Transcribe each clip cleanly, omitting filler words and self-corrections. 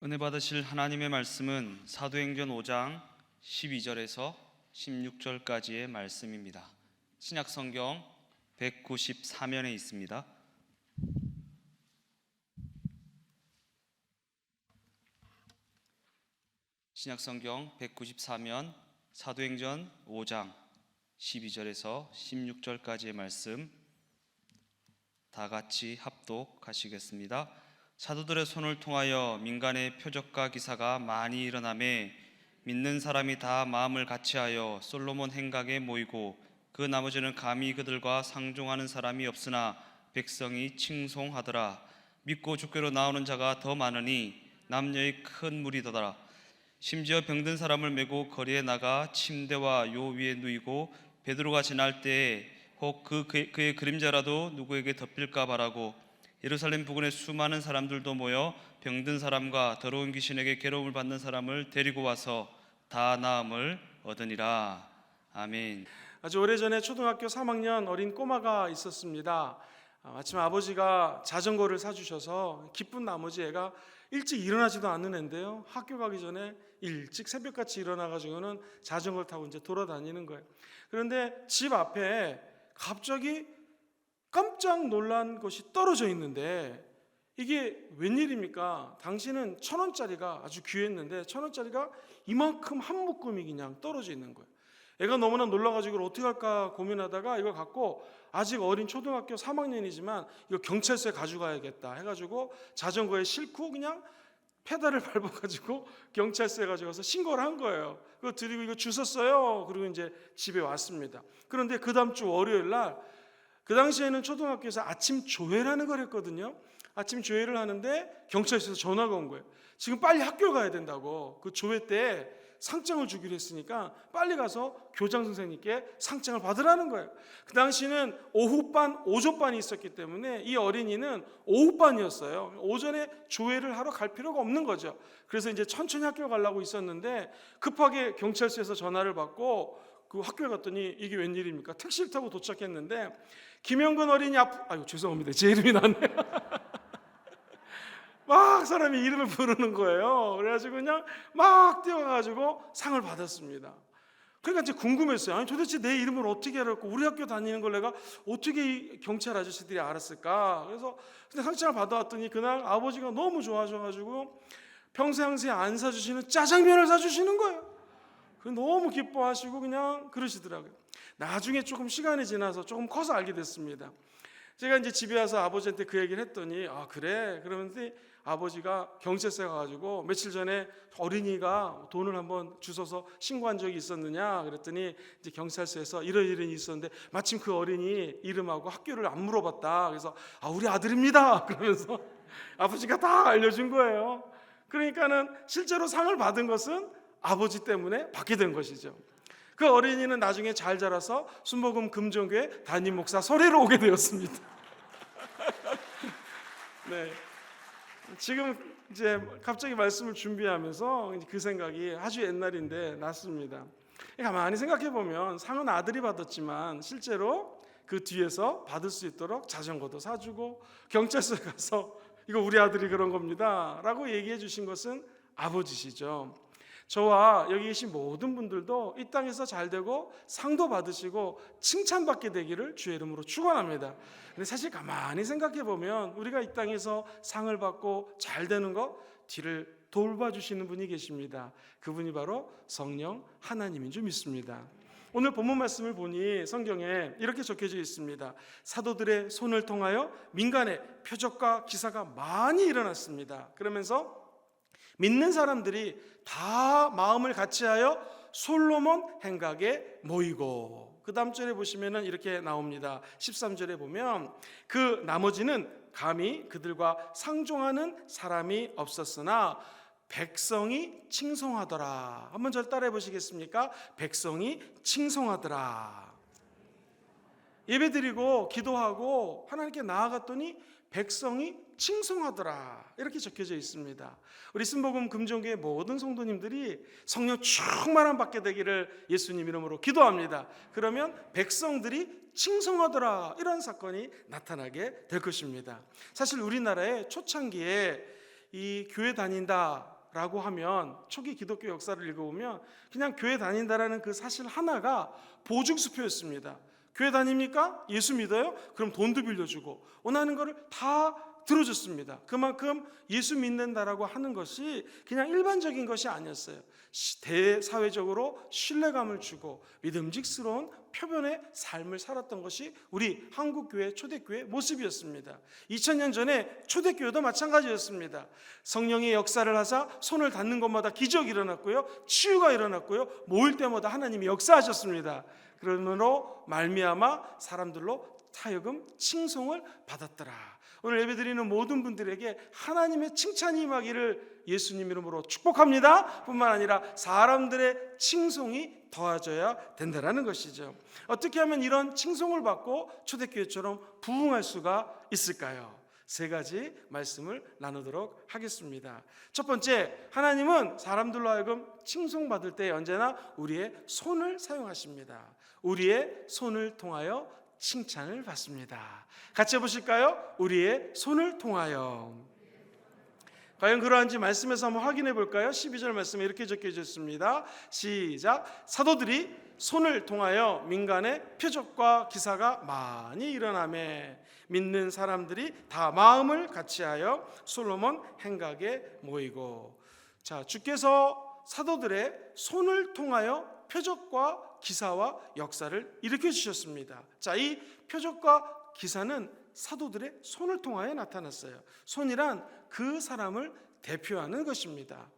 은혜 받으실 하나님의 말씀은 사도행전 5장 12절에서 16절까지의 말씀입니다. 신약성경 194면에 있습니다. 신약성경 194면 사도행전 5장 12절에서 16절까지의 말씀 다 같이 합독하시겠습니다. 사도들의 손을 통하여 민간의 표적과 기사가 많이 일어나매 믿는 사람이 다 마음을 같이하여 솔로몬 행각에 모이고 그 나머지는 감히 그들과 상종하는 사람이 없으나 백성이 칭송하더라. 믿고 주께로 나오는 자가 더 많으니 남녀의 큰 무리더라. 심지어 병든 사람을 메고 거리에 나가 침대와 요 위에 누이고 베드로가 지날 때에 혹 그의 그림자라도 누구에게 덮일까 바라고 예루살렘 부근에 수많은 사람들도 모여 병든 사람과 더러운 귀신에게 괴로움을 받는 사람을 데리고 와서 다 나음을 얻으니라. 아멘. 아주 오래전에 초등학교 3학년 어린 꼬마가 있었습니다. 아침 아버지가 자전거를 사주셔서 기쁜 나머지 애가 일찍 일어나지도 않는 애인데요, 학교 가기 전에 일찍 새벽같이 일어나가지고는 자전거를 타고 이제 돌아다니는 거예요. 그런데 집 앞에 갑자기 깜짝 놀란 것이 떨어져 있는데 이게 웬일입니까? 당시는 1,000원짜리가 아주 귀했는데 1,000원짜리가 이만큼 한 묶음이 그냥 떨어져 있는 거예요. 애가 너무나 놀라가지고 어떻게 할까 고민하다가 이걸 갖고 아직 어린 초등학교 3학년이지만 이거 경찰서에 가져가야겠다 해가지고 자전거에 싣고 그냥 페달을 밟아가지고 경찰서에 가져가서 신고를 한 거예요. 그거 드리고 이거 주웠어요. 그리고 이제 집에 왔습니다. 그런데 그 다음 주 월요일 날, 그 당시에는 초등학교에서 아침 조회라는 걸 했거든요. 아침 조회를 하는데 경찰서에서 전화가 온 거예요. 지금 빨리 학교 가야 된다고. 그 조회 때 상장을 주기로 했으니까 빨리 가서 교장 선생님께 상장을 받으라는 거예요. 그 당시는 오후반, 오조반이 있었기 때문에 이 어린이는 오후반이었어요. 오전에 조회를 하러 갈 필요가 없는 거죠. 그래서 이제 천천히 학교 가려고 있었는데 급하게 경찰서에서 전화를 받고 그 학교에 갔더니 이게 웬일입니까? 택시를 타고 도착했는데 김영근 어린이 아유 죄송합니다. 제 이름이 나네요. 막 사람이 이름을 부르는 거예요. 그래가지고 그냥 막 뛰어가가지고 상을 받았습니다. 그러니까 이제 궁금했어요. 아니 도대체 내 이름을 어떻게 알았고 우리 학교 다니는 걸 내가 어떻게 이 경찰 아저씨들이 알았을까? 그래서 근데 상장을 받아왔더니 그날 아버지가 너무 좋아하셔가지고 평상시에 안 사주시는 짜장면을 사주시는 거예요. 너무 기뻐하시고 그냥 그러시더라고요. 나중에 조금 시간이 지나서 조금 커서 알게 됐습니다. 제가 이제 집에 와서 아버지한테 그 얘기를 했더니 아 그래? 그러는데 아버지가 경찰서에 가가지고 며칠 전에 어린이가 돈을 한번 주워서 신고한 적이 있었느냐 그랬더니 이제 경찰서에서 이런 일이 있었는데 마침 그 어린이 이름하고 학교를 안 물어봤다. 그래서 아 우리 아들입니다 그러면서 아버지가 다 알려준 거예요. 그러니까는 실제로 상을 받은 것은 아버지 때문에 받게 된 것이죠. 그 어린이는 나중에 잘 자라서 순복음 금종교회 담임 목사 설회로 오게 되었습니다. 네. 지금 이제 갑자기 말씀을 준비하면서 그 생각이 아주 옛날인데 났습니다. 가만히 생각해 보면 상은 아들이 받았지만 실제로 그 뒤에서 받을 수 있도록 자전거도 사주고 경찰서에 가서 이거 우리 아들이 그런 겁니다 라고 얘기해 주신 것은 아버지시죠. 저와 여기 계신 모든 분들도 이 땅에서 잘 되고 상도 받으시고 칭찬받게 되기를 주의 이름으로 축원합니다. 근데 사실 가만히 생각해 보면 우리가 이 땅에서 상을 받고 잘 되는 것 뒤를 돌봐주시는 분이 계십니다. 그분이 바로 성령 하나님인 줄 믿습니다. 오늘 본문 말씀을 보니 성경에 이렇게 적혀져 있습니다. 사도들의 손을 통하여 민간의 표적과 기사가 많이 일어났습니다. 그러면서 믿는 사람들이 다 마음을 같이하여 솔로몬 행각에 모이고, 그 다음 절에 보시면 이렇게 나옵니다. 13절에 보면 그 나머지는 감히 그들과 상종하는 사람이 없었으나 백성이 칭송하더라. 한번 절 따라해 보시겠습니까? 백성이 칭송하더라. 예배드리고 기도하고 하나님께 나아갔더니 백성이 칭송하더라 이렇게 적혀져 있습니다. 우리 순복음 금종교회 모든 성도님들이 성령 충만함 받게 되기를 예수님 이름으로 기도합니다. 그러면 백성들이 칭송하더라 이런 사건이 나타나게 될 것입니다. 사실 우리나라의 초창기에 이 교회 다닌다 라고 하면 초기 기독교 역사를 읽어보면 그냥 교회 다닌다라는 그 사실 하나가 보증수표였습니다. 교회 다닙니까? 예수 믿어요? 그럼 돈도 빌려주고 원하는 거를 다 들어줬습니다. 그만큼 예수 믿는다라고 하는 것이 그냥 일반적인 것이 아니었어요. 대사회적으로 신뢰감을 주고 믿음직스러운 표변의 삶을 살았던 것이 우리 한국교회 초대교회의 모습이었습니다. 2000년 전에 초대교회도 마찬가지였습니다. 성령의 역사를 하사 손을 닿는 곳마다 기적이 일어났고요, 치유가 일어났고요, 모일 때마다 하나님이 역사하셨습니다. 그러므로 말미암아 사람들로 하여금 칭송을 받았더라. 오늘 예배드리는 모든 분들에게 하나님의 칭찬이 임하기를 예수님 이름으로 축복합니다. 뿐만 아니라 사람들의 칭송이 더해져야 된다는 것이죠. 어떻게 하면 이런 칭송을 받고 초대교회처럼 부흥할 수가 있을까요? 세 가지 말씀을 나누도록 하겠습니다. 첫 번째, 하나님은 사람들로 하여금 칭송받을 때 언제나 우리의 손을 사용하십니다. 우리의 손을 통하여 칭찬을 받습니다. 같이 해보실까요? 우리의 손을 통하여. 과연 그러한지 말씀에서 한번 확인해 볼까요? 12절 말씀에 이렇게 적혀져 있습니다. 시작. 사도들이 손을 통하여 민간의 표적과 기사가 많이 일어나매 믿는 사람들이 다 마음을 같이하여 솔로몬 행각에 모이고. 자, 주께서 사도들의 손을 통하여 표적과 기사와 역사를 일으켜 주셨습니다. 자, 이 표적과 기사는 사도들의 손을 통하여 나타났어요. 손이란 그 사람을 대표하는 것입니다.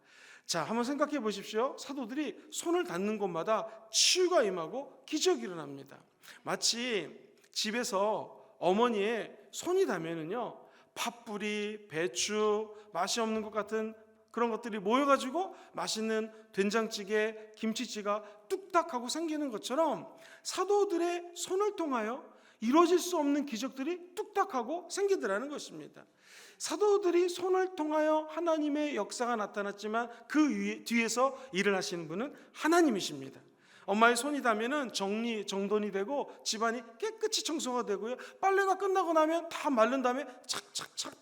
자, 한번 생각해 보십시오. 사도들이 손을 닿는 곳마다 치유가 임하고 기적이 일어납니다. 마치 집에서 어머니의 손이 닿으면요, 팥뿌리, 배추, 맛이 없는 것 같은 그런 것들이 모여가지고 맛있는 된장찌개, 김치찌개가 뚝딱하고 생기는 것처럼 사도들의 손을 통하여 이루어질 수 없는 기적들이 뚝딱하고 생기더라는 것입니다. 사도들이 손을 통하여 하나님의 역사가 나타났지만 그 뒤에서 일을 하시는 분은 하나님이십니다. 엄마의 손이 닿으면 정돈이 되고 집안이 깨끗이 청소가 되고요, 빨래가 끝나고 나면 다 마른 다음에 착착착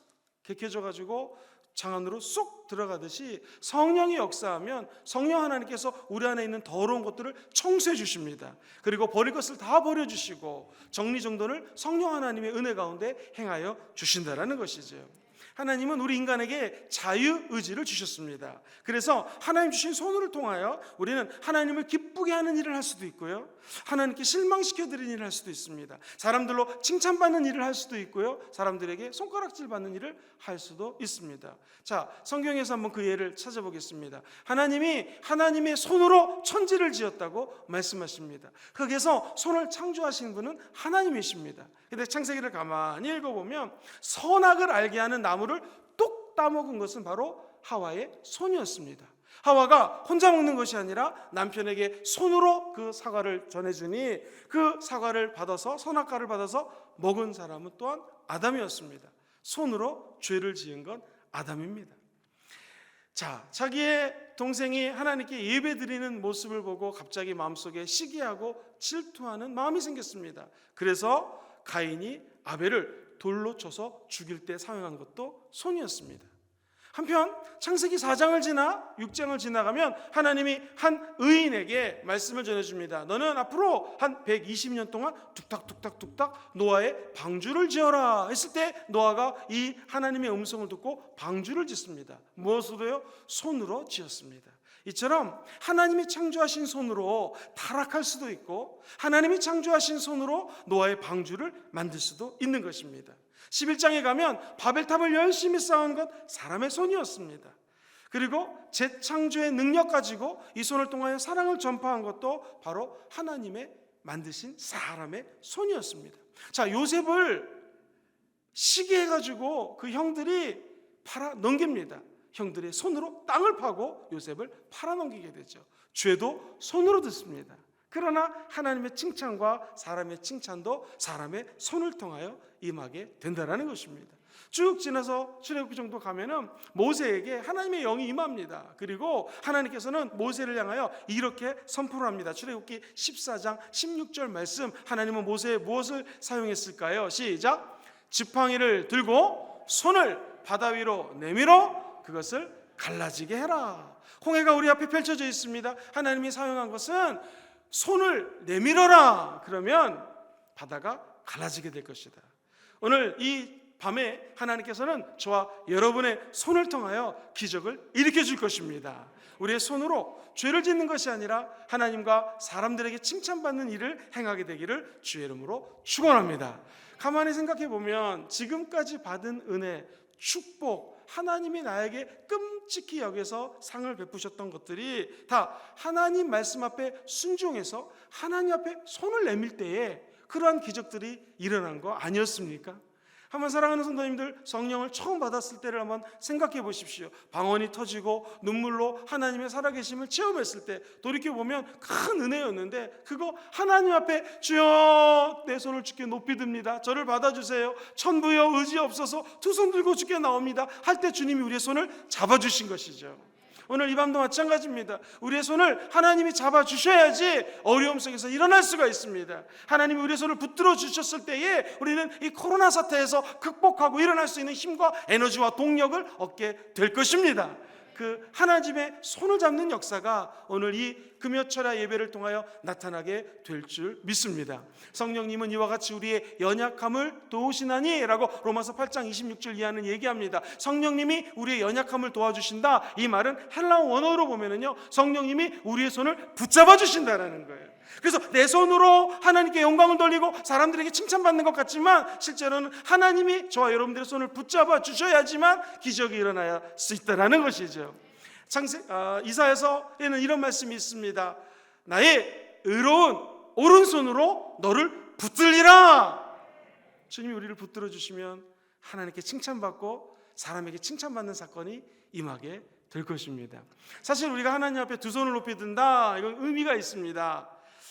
개켜져 가지고 장 안으로 쏙 들어가듯이 성령이 역사하면 성령 하나님께서 우리 안에 있는 더러운 것들을 청소해 주십니다. 그리고 버릴 것을 다 버려주시고 정리정돈을 성령 하나님의 은혜 가운데 행하여 주신다라는 것이죠. 하나님은 우리 인간에게 자유의지를 주셨습니다. 그래서 하나님 주신 손을 통하여 우리는 하나님을 기쁘게 하는 일을 할 수도 있고요, 하나님께 실망시켜드리는 일을 할 수도 있습니다. 사람들로 칭찬받는 일을 할 수도 있고요, 사람들에게 손가락질 받는 일을 할 수도 있습니다. 자, 성경에서 한번 그 예를 찾아보겠습니다. 하나님이 하나님의 손으로 천지를 지었다고 말씀하십니다. 거기에서 손을 창조하신 분은 하나님이십니다. 근데 창세기를 가만히 읽어보면 선악을 알게 하는 나무를 뚝 따먹은 것은 바로 하와의 손이었습니다. 하와가 혼자 먹는 것이 아니라 남편에게 손으로 그 사과를 전해주니 그 사과를 받아서, 선악과를 받아서 먹은 사람은 또한 아담이었습니다. 손으로 죄를 지은 건 아담입니다. 자, 자기의 동생이 하나님께 예배드리는 모습을 보고 갑자기 마음속에 시기하고 질투하는 마음이 생겼습니다. 그래서 가인이 아벨을 돌로 쳐서 죽일 때 사용한 것도 손이었습니다. 한편 창세기 4장을 지나 6장을 지나가면 하나님이 한 의인에게 말씀을 전해줍니다. 너는 앞으로 한 120년 동안 뚝딱뚝딱뚝딱 노아의 방주를 지어라 했을 때 노아가 이 하나님의 음성을 듣고 방주를 짓습니다. 무엇으로요? 손으로 지었습니다. 이처럼 하나님이 창조하신 손으로 타락할 수도 있고 하나님이 창조하신 손으로 노아의 방주를 만들 수도 있는 것입니다. 11장에 가면 바벨탑을 열심히 쌓은 것 사람의 손이었습니다. 그리고 재창조의 능력 가지고 이 손을 통하여 사랑을 전파한 것도 바로 하나님의 만드신 사람의 손이었습니다. 자, 요셉을 시기해가지고 그 형들이 팔아 넘깁니다. 형들의 손으로 땅을 파고 요셉을 팔아넘기게 되죠. 죄도 손으로 듣습니다. 그러나 하나님의 칭찬과 사람의 칭찬도 사람의 손을 통하여 임하게 된다는 것입니다. 쭉 지나서 출애굽기 정도 가면은 모세에게 하나님의 영이 임합니다. 그리고 하나님께서는 모세를 향하여 이렇게 선포를 합니다. 출애굽기 14장 16절 말씀, 하나님은 모세에 무엇을 사용했을까요? 시작. 지팡이를 들고 손을 바다 위로 내밀어 그것을 갈라지게 해라. 홍해가 우리 앞에 펼쳐져 있습니다. 하나님이 사용한 것은 손을 내밀어라. 그러면 바다가 갈라지게 될 것이다. 오늘 이 밤에 하나님께서는 저와 여러분의 손을 통하여 기적을 일으켜 줄 것입니다. 우리의 손으로 죄를 짓는 것이 아니라 하나님과 사람들에게 칭찬받는 일을 행하게 되기를 주의 이름으로 축원합니다. 가만히 생각해 보면 지금까지 받은 은혜, 축복, 하나님이 나에게 끔찍히 여겨서 상을 베푸셨던 것들이 다 하나님 말씀 앞에 순종해서 하나님 앞에 손을 내밀 때에 그러한 기적들이 일어난 거 아니었습니까? 한번 사랑하는 성도님들, 성령을 처음 받았을 때를 한번 생각해 보십시오. 방언이 터지고 눈물로 하나님의 살아계심을 체험했을 때 돌이켜보면 큰 은혜였는데 그거 하나님 앞에 주여 내 손을 주께 높이 듭니다. 저를 받아주세요. 천부여 의지 없어서 두 손 들고 주께 나옵니다. 할 때 주님이 우리의 손을 잡아주신 것이죠. 오늘 이 밤도 마찬가지입니다. 우리의 손을 하나님이 잡아주셔야지 어려움 속에서 일어날 수가 있습니다. 하나님이 우리의 손을 붙들어 주셨을 때에 우리는 이 코로나 사태에서 극복하고 일어날 수 있는 힘과 에너지와 동력을 얻게 될 것입니다. 그 하나님의 손을 잡는 역사가 오늘 이 금요철야 예배를 통하여 나타나게 될 줄 믿습니다. 성령님은 이와 같이 우리의 연약함을 도우시나니 라고 로마서 8장 26절 이하는 얘기합니다. 성령님이 우리의 연약함을 도와주신다. 이 말은 헬라어 원어로 보면은요, 성령님이 우리의 손을 붙잡아 주신다라는 거예요. 그래서 내 손으로 하나님께 영광을 돌리고 사람들에게 칭찬받는 것 같지만 실제로는 하나님이 저와 여러분들의 손을 붙잡아 주셔야지만 기적이 일어날 수 있다는 것이죠. 이사야서에는 이런 말씀이 있습니다. 나의 의로운 오른손으로 너를 붙들리라. 주님이 우리를 붙들어 주시면 하나님께 칭찬받고 사람에게 칭찬받는 사건이 임하게 될 것입니다. 사실 우리가 하나님 앞에 두 손을 높이 든다, 이건 의미가 있습니다.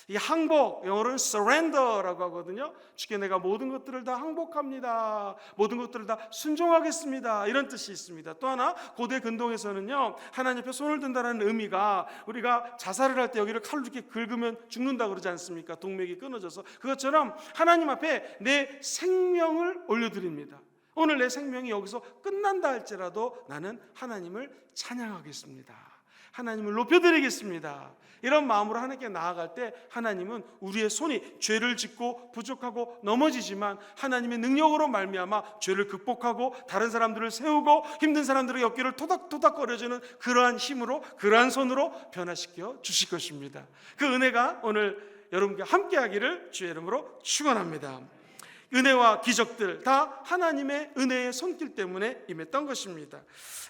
이 항복, 영어로는 surrender라고 하거든요. 주께 내가 모든 것들을 다 항복합니다. 모든 것들을 다 순종하겠습니다. 이런 뜻이 있습니다. 또 하나 고대 근동에서는요, 하나님 앞에 손을 든다는 의미가 우리가 자살을 할 때 여기를 칼로 이렇게 긁으면 죽는다 그러지 않습니까? 동맥이 끊어져서. 그것처럼 하나님 앞에 내 생명을 올려드립니다. 오늘 내 생명이 여기서 끝난다 할지라도 나는 하나님을 찬양하겠습니다. 하나님을 높여드리겠습니다. 이런 마음으로 하나님께 나아갈 때 하나님은 우리의 손이 죄를 짓고 부족하고 넘어지지만 하나님의 능력으로 말미암아 죄를 극복하고 다른 사람들을 세우고 힘든 사람들의 어깨를 토닥토닥거려주는 그러한 힘으로, 그러한 손으로 변화시켜 주실 것입니다. 그 은혜가 오늘 여러분과 함께하기를 주의 이름으로 축원합니다. 은혜와 기적들 다 하나님의 은혜의 손길 때문에 임했던 것입니다.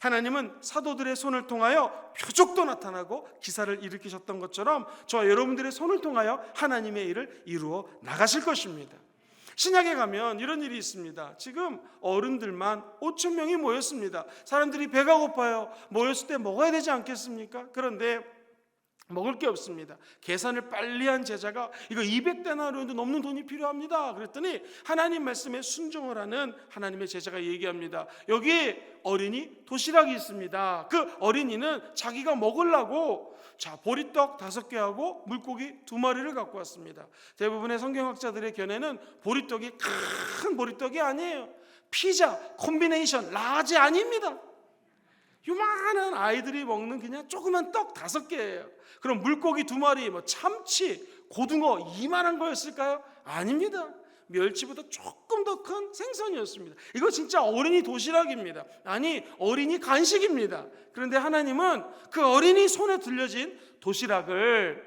하나님은 사도들의 손을 통하여 표적도 나타나고 기사를 일으키셨던 것처럼 저와 여러분들의 손을 통하여 하나님의 일을 이루어 나가실 것입니다. 신약에 가면 이런 일이 있습니다. 지금 어른들만 5천 명이 모였습니다. 사람들이 배가 고파요. 모였을 때 먹어야 되지 않겠습니까? 그런데 먹을 게 없습니다. 계산을 빨리 한 제자가 이거 200데나리온도 넘는 돈이 필요합니다. 그랬더니 하나님 말씀에 순종을 하는 하나님의 제자가 얘기합니다. 여기 어린이 도시락이 있습니다. 그 어린이는 자기가 먹으려고 보리떡 5개하고 물고기 2마리를 갖고 왔습니다. 대부분의 성경학자들의 견해는 보리떡이 큰 보리떡이 아니에요. 피자, 콤비네이션, 라지 아닙니다. 요만한 아이들이 먹는 그냥 조그만 떡 5개예요. 그럼 물고기 2마리, 참치, 고등어 이만한 거였을까요? 아닙니다. 멸치보다 조금 더 큰 생선이었습니다. 이거 진짜 어린이 도시락입니다. 아니, 어린이 간식입니다. 그런데 하나님은 그 어린이 손에 들려진 도시락을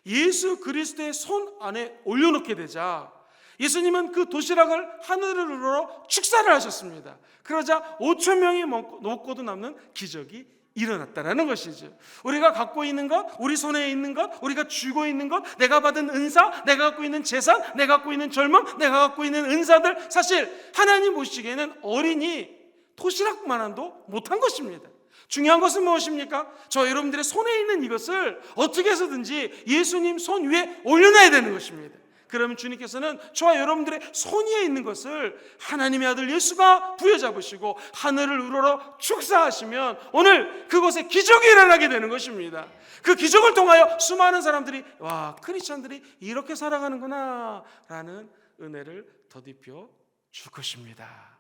예수 그리스도의 손 안에 올려놓게 되자 예수님은 그 도시락을 하늘을 우러러 축사를 하셨습니다. 그러자 5천 명이 먹고도 남는 기적이 일어났다는 것이죠. 우리가 갖고 있는 것, 우리 손에 있는 것, 우리가 쥐고 있는 것, 내가 받은 은사, 내가 갖고 있는 재산, 내가 갖고 있는 젊음, 내가 갖고 있는 은사들, 사실 하나님 보시기에는 어린이 도시락만한도 못한 것입니다. 중요한 것은 무엇입니까? 저 여러분들의 손에 있는 이것을 어떻게 해서든지 예수님 손 위에 올려놔야 되는 것입니다. 그러면 주님께서는 저와 여러분들의 손 위에 있는 것을 하나님의 아들 예수가 부여잡으시고 하늘을 우러러 축사하시면 오늘 그곳에 기적이 일어나게 되는 것입니다. 그 기적을 통하여 수많은 사람들이 와, 크리스찬들이 이렇게 살아가는구나 라는 은혜를 더딥혀 줄 것입니다.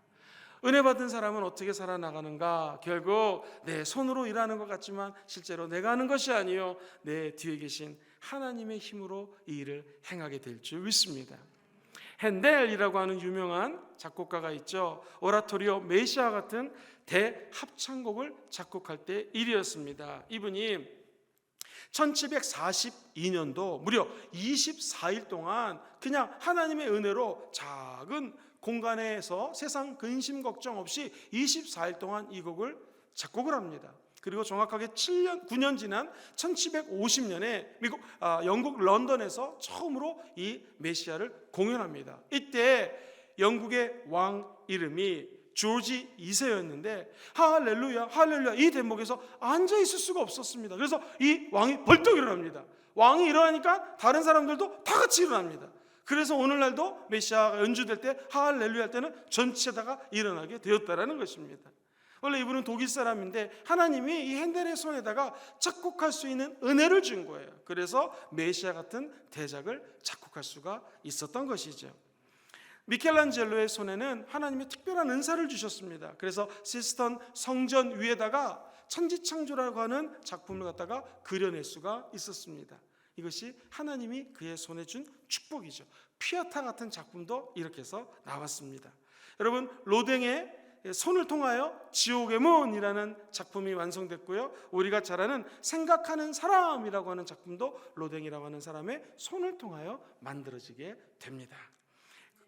은혜 받은 사람은 어떻게 살아나가는가? 결국 내 손으로 일하는 것 같지만 실제로 내가 하는 것이 아니요 내 뒤에 계신 하나님의 힘으로 이 일을 행하게 될 줄 믿습니다. 핸델이라고 하는 유명한 작곡가가 있죠. 오라토리오 메시아 같은 대합창곡을 작곡할 때 일이었습니다. 이분이 1742년도 무려 24일 동안 그냥 하나님의 은혜로 작은 공간에서 세상 근심 걱정 없이 24일 동안 이 곡을 작곡을 합니다. 그리고 정확하게 9년 지난 1750년에 영국 런던에서 처음으로 이 메시아를 공연합니다. 이때 영국의 왕 이름이 조지 2세였는데 할렐루야 할렐루야 이 대목에서 앉아 있을 수가 없었습니다. 그래서 이 왕이 벌떡 일어납니다. 왕이 일어나니까 다른 사람들도 다 같이 일어납니다. 그래서 오늘날도 메시아가 연주될 때 할렐루야 할 때는 전체다가 일어나게 되었다라는 것입니다. 원래 이분은 독일 사람인데 하나님이 이 핸델의 손에다가 작곡할 수 있는 은혜를 준 거예요. 그래서 메시아 같은 대작을 작곡할 수가 있었던 것이죠. 미켈란젤로의 손에는 하나님의 특별한 은사를 주셨습니다. 그래서 시스턴 성전 위에다가 천지창조라고 하는 작품을 갖다가 그려낼 수가 있었습니다. 이것이 하나님이 그의 손에 준 축복이죠. 피아타 같은 작품도 이렇게 해서 나왔습니다. 여러분, 로댕의 손을 통하여 지옥의 문이라는 작품이 완성됐고요. 우리가 잘 아는 생각하는 사람이라고 하는 작품도 로댕이라고 하는 사람의 손을 통하여 만들어지게 됩니다.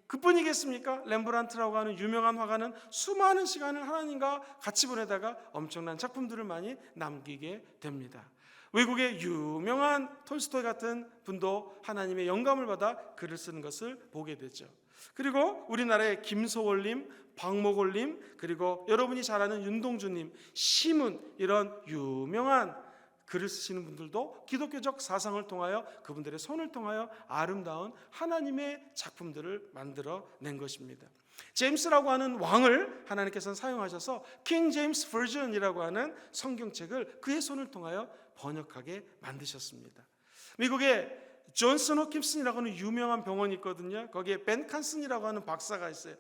그뿐이겠습니까? 렘브란트라고 하는 유명한 화가는 수많은 시간을 하나님과 같이 보내다가 엄청난 작품들을 많이 남기게 됩니다. 외국의 유명한 톨스토이 같은 분도 하나님의 영감을 받아 글을 쓰는 것을 보게 되죠. 그리고 우리나라의 김소월님, 박목월님, 그리고 여러분이 잘 아는 윤동주님, 시문 이런 유명한 글을 쓰시는 분들도 기독교적 사상을 통하여 그분들의 손을 통하여 아름다운 하나님의 작품들을 만들어낸 것입니다. 제임스라고 하는 왕을 하나님께서는 사용하셔서 킹 제임스 버전이라고 하는 성경책을 그의 손을 통하여 번역하게 만드셨습니다. 미국의 존슨 호킨슨이라고 하는 유명한 병원이 있거든요. 거기에 벤 칸슨이라고 하는 박사가 있어요.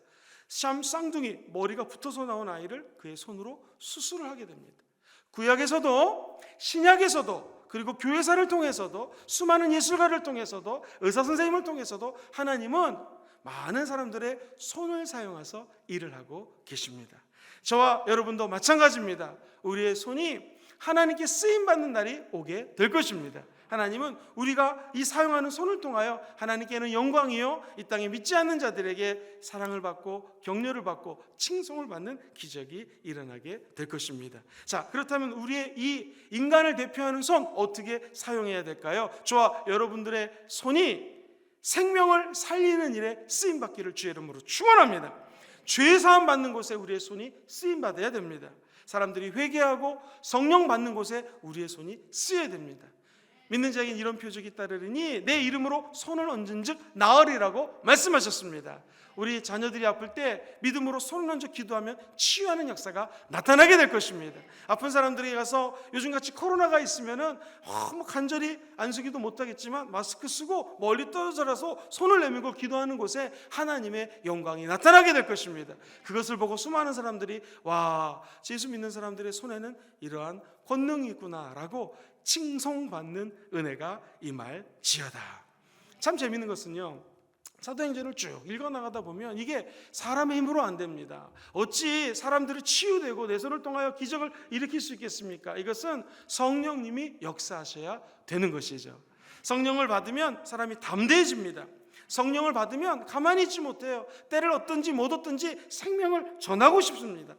샴 쌍둥이 머리가 붙어서 나온 아이를 그의 손으로 수술을 하게 됩니다. 구약에서도 신약에서도 그리고 교회사를 통해서도 수많은 예술가를 통해서도 의사 선생님을 통해서도 하나님은 많은 사람들의 손을 사용해서 일을 하고 계십니다. 저와 여러분도 마찬가지입니다. 우리의 손이 하나님께 쓰임받는 날이 오게 될 것입니다. 하나님은 우리가 이 사용하는 손을 통하여 하나님께는 영광이요 이 땅에 믿지 않는 자들에게 사랑을 받고 격려를 받고 칭송을 받는 기적이 일어나게 될 것입니다. 자, 그렇다면 우리의 이 인간을 대표하는 손 어떻게 사용해야 될까요? 저와 여러분들의 손이 생명을 살리는 일에 쓰임받기를 주의 이름으로 축원합니다. 죄 사함 받는 곳에 우리의 손이 쓰임받아야 됩니다. 사람들이 회개하고 성령 받는 곳에 우리의 손이 쓰여야 됩니다. 믿는 자에겐 이런 표적이 따르리니 내 이름으로 손을 얹은 즉 나으리라고 말씀하셨습니다. 우리 자녀들이 아플 때 믿음으로 손을 얹어 기도하면 치유하는 역사가 나타나게 될 것입니다. 아픈 사람들에게 가서 요즘같이 코로나가 있으면은 간절히 안수기도 못하겠지만 마스크 쓰고 멀리 떨어져라서 손을 내밀고 기도하는 곳에 하나님의 영광이 나타나게 될 것입니다. 그것을 보고 수많은 사람들이 와, 예수 믿는 사람들의 손에는 이러한 권능이 있구나라고 칭송받는 은혜가 임할지어다. 참 재밌는 것은요, 사도행전을 쭉 읽어나가다 보면 이게 사람의 힘으로 안 됩니다. 어찌 사람들이 치유되고 내 손을 통하여 기적을 일으킬 수 있겠습니까? 이것은 성령님이 역사하셔야 되는 것이죠. 성령을 받으면 사람이 담대해집니다. 성령을 받으면 가만히 있지 못해요. 때를 얻든지 못 얻든지 생명을 전하고 싶습니다.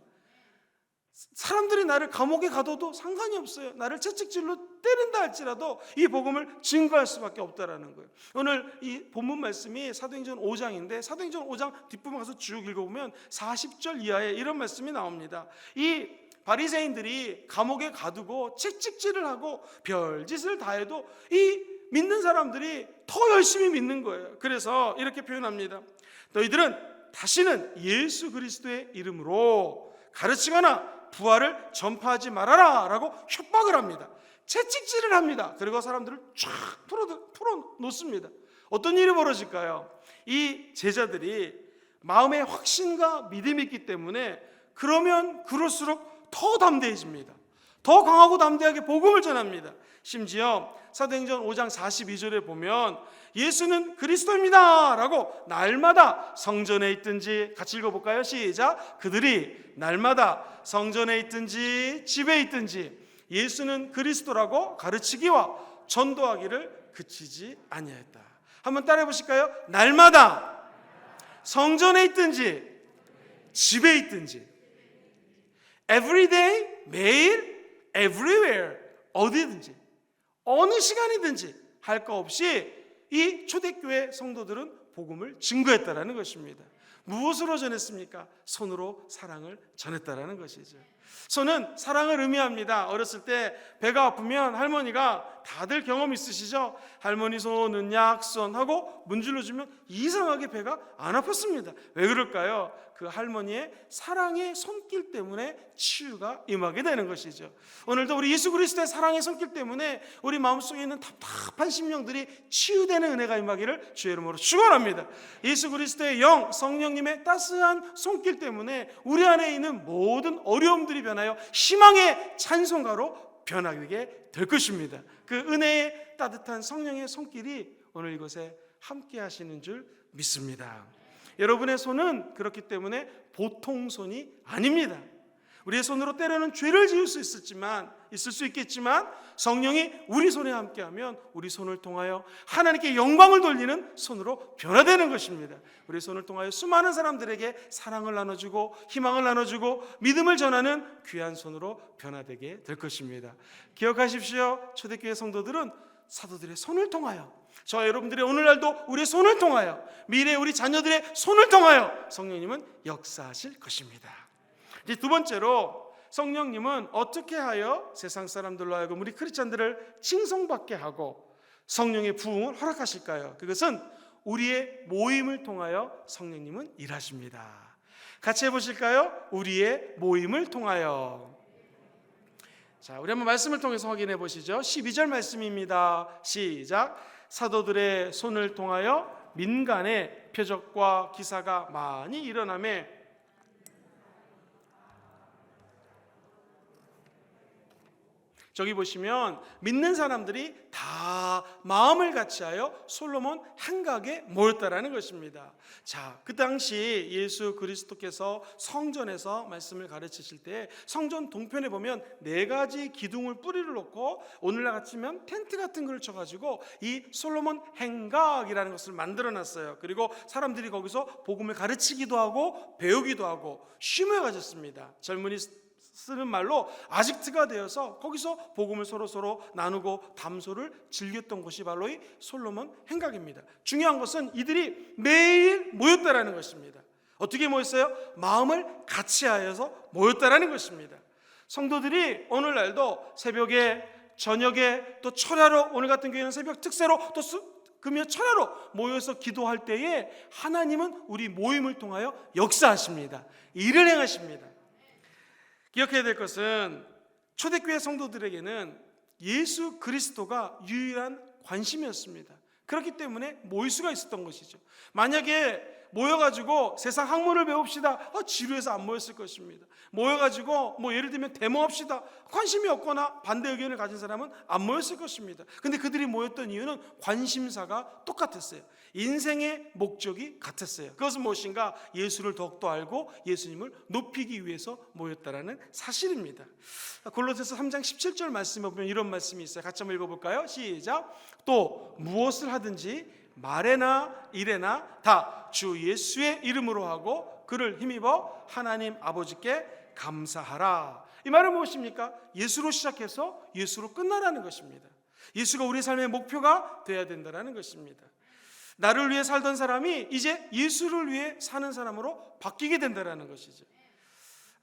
사람들이 나를 감옥에 가둬도 상관이 없어요. 나를 채찍질로 때린다 할지라도 이 복음을 증거할 수밖에 없다라는 거예요. 오늘 이 본문 말씀이 사도행전 5장인데 사도행전 5장 뒷부분 가서 쭉 읽어보면 40절 이하에 이런 말씀이 나옵니다. 이 바리새인들이 감옥에 가두고 채찍질을 하고 별짓을 다 해도 이 믿는 사람들이 더 열심히 믿는 거예요. 그래서 이렇게 표현합니다. 너희들은 다시는 예수 그리스도의 이름으로 가르치거나 부활을 전파하지 말아라 라고 협박을 합니다. 채찍질을 합니다. 그리고 사람들을 쫙 풀어 놓습니다. 어떤 일이 벌어질까요? 이 제자들이 마음에 확신과 믿음이 있기 때문에 그러면 그럴수록 더 담대해집니다. 더 강하고 담대하게 복음을 전합니다. 심지어 사도행전 5장 42절에 보면 예수는 그리스도입니다 라고 날마다 성전에 있든지, 같이 읽어볼까요? 시작. 그들이 날마다 성전에 있든지 집에 있든지 예수는 그리스도라고 가르치기와 전도하기를 그치지 아니하였다. 한번 따라해 보실까요? 날마다 성전에 있든지 집에 있든지, every day, 매일, everywhere, 어디든지 어느 시간이든지 할 거 없이 이 초대교회 성도들은 복음을 증거했다라는 것입니다. 무엇으로 전했습니까? 손으로 사랑을 전했다라는 것이죠. 손은 사랑을 의미합니다. 어렸을 때 배가 아프면 할머니가, 다들 경험 있으시죠? 할머니 손은 약손 하고 문질러 주면 이상하게 배가 안 아팠습니다. 왜 그럴까요? 그 할머니의 사랑의 손길 때문에 치유가 임하게 되는 것이죠. 오늘도 우리 예수 그리스도의 사랑의 손길 때문에 우리 마음속에 있는 답답한 심령들이 치유되는 은혜가 임하기를 주의 이름으로 축원합니다. 예수 그리스도의 영, 성령님의 따스한 손길 때문에 우리 안에 있는 모든 어려움들이 변하여 희망의 찬송가로 변하게 될 것입니다. 그 은혜의 따뜻한 성령의 손길이 오늘 이곳에 함께 하시는 줄 믿습니다. 여러분의 손은 그렇기 때문에 보통 손이 아닙니다. 우리의 손으로 때로는 죄를 지을 수 있을 수 있겠지만 성령이 우리 손에 함께하면 우리 손을 통하여 하나님께 영광을 돌리는 손으로 변화되는 것입니다. 우리 손을 통하여 수많은 사람들에게 사랑을 나눠주고 희망을 나눠주고 믿음을 전하는 귀한 손으로 변화되게 될 것입니다. 기억하십시오. 초대교회 성도들은 사도들의 손을 통하여, 저와 여러분들의 오늘날도 우리의 손을 통하여, 미래 우리 자녀들의 손을 통하여 성령님은 역사하실 것입니다. 이제 두 번째로, 성령님은 어떻게 하여 세상 사람들로 하여금 우리 크리스찬들을 칭송받게 하고 성령의 부흥을 허락하실까요? 그것은 우리의 모임을 통하여 성령님은 일하십니다. 같이 해보실까요? 우리의 모임을 통하여. 자, 우리 한번 말씀을 통해서 확인해 보시죠. 12절 말씀입니다. 시작. 사도들의 손을 통하여 민간의 표적과 기사가 많이 일어나매 저기 보시면 믿는 사람들이 다 마음을 같이하여 솔로몬 행각에 모였다라는 것입니다. 자, 그 당시 예수 그리스도께서 성전에서 말씀을 가르치실 때 성전 동편에 보면 4가지 기둥을 뿌리를 놓고 오늘날 같으면 텐트 같은 걸 쳐가지고 이 솔로몬 행각이라는 것을 만들어놨어요. 그리고 사람들이 거기서 복음을 가르치기도 하고 배우기도 하고 쉼을 가졌습니다. 젊은이 쓰는 말로 아직트가 되어서 거기서 복음을 서로 나누고 담소를 즐겼던 곳이 바로 이 솔로몬 행각입니다. 중요한 것은 이들이 매일 모였다라는 것입니다. 어떻게 모였어요? 마음을 같이 하여서 모였다라는 것입니다. 성도들이 오늘날도 새벽에, 저녁에, 또 철야로, 오늘 같은 경우에는 새벽 특세로, 또 금요 철야로 모여서 기도할 때에 하나님은 우리 모임을 통하여 역사하십니다. 일을 행하십니다. 기억해야 될 것은 초대교회 성도들에게는 예수 그리스도가 유일한 관심이었습니다. 그렇기 때문에 모일 수가 있었던 것이죠. 만약에 모여가지고 세상 학문을 배웁시다, 지루해서 안 모였을 것입니다. 모여가지고 예를 들면 데모합시다, 관심이 없거나 반대 의견을 가진 사람은 안 모였을 것입니다. 근데 그들이 모였던 이유는 관심사가 똑같았어요. 인생의 목적이 같았어요. 그것은 무엇인가? 예수를 더욱더 알고 예수님을 높이기 위해서 모였다라는 사실입니다. 골로새서 3장 17절 말씀에 보면 이런 말씀이 있어요. 같이 한번 읽어볼까요? 시작. 또 무엇을 하든지 말에나 일에나 다 주 예수의 이름으로 하고 그를 힘입어 하나님 아버지께 감사하라. 이 말은 무엇입니까? 예수로 시작해서 예수로 끝나라는 것입니다. 예수가 우리 삶의 목표가 되어야 된다는 것입니다. 나를 위해 살던 사람이 이제 예수를 위해 사는 사람으로 바뀌게 된다는 것이죠.